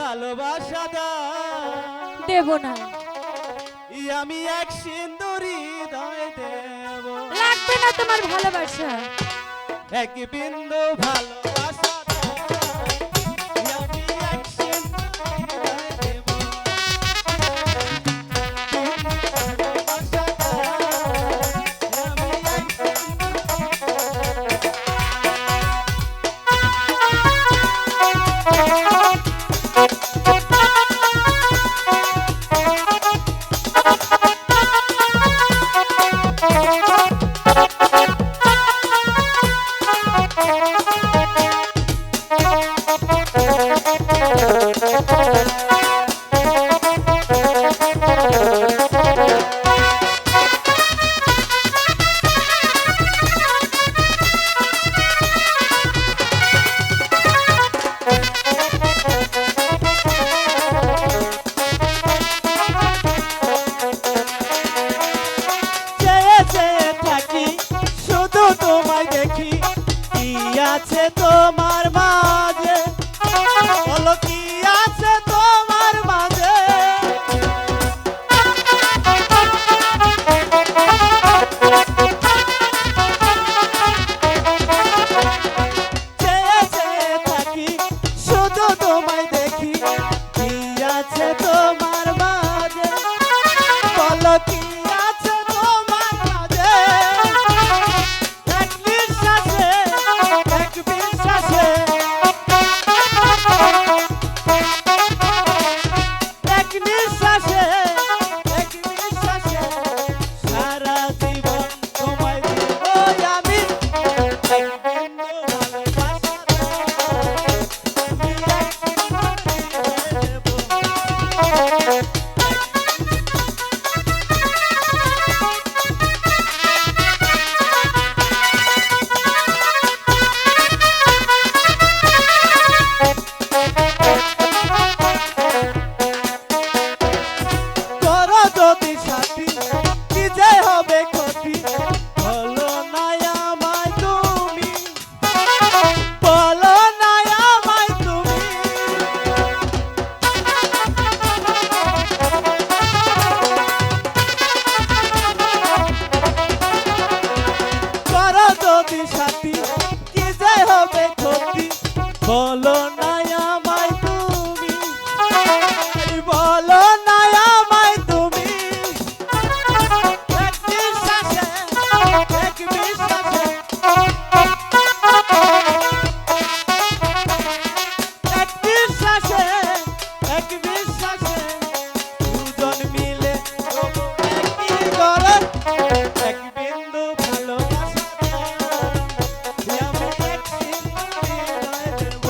ভালোবাসা দেব না। আমি এক সিন্দুরি হৃদয় দেব, লাগবে না তোমার ভালোবাসা। এক বিন্দু ভালোবাসা আমি এক সিন্দুরি হৃদয় দেব, ভালোবাসা আমি এক আছে তোমার মাঝে, বলো কি আছে তোমার মাঝে, চেয়ে চেয়ে থাকি শুধু তোমায় দেখি, কি আছে তোমার মাঝে, বলো কি আছে তোমার মাঝে, এক নিঃশ্বাসে এক বিশ্বাসে এক নিঃশ্বাসে এক বিশ্বাসে সারা জীবন তোমায় দিব আমি, এক বিন্দু ভালোবাসা আমি এক সিন্দুরি দেব। যদি সাথী কি যে হবে ক্ষতি, বলো না আমায় তুমি, বলো না আমায় তুমি, করো যদি সাথী কি যে হবে ক্ষতি, বলো না আমায় তুমি, বলো না আমায় তুমি, এক বিশ্বাসে এক বিশ্বাসে এক বিশ্বাসে এক বিশ্বাসে দুজন মিলে তবু একই ঘরে, এক বিন্দু ভালোবাসা আমি এক সিন্দুরি হৃদয় দেব।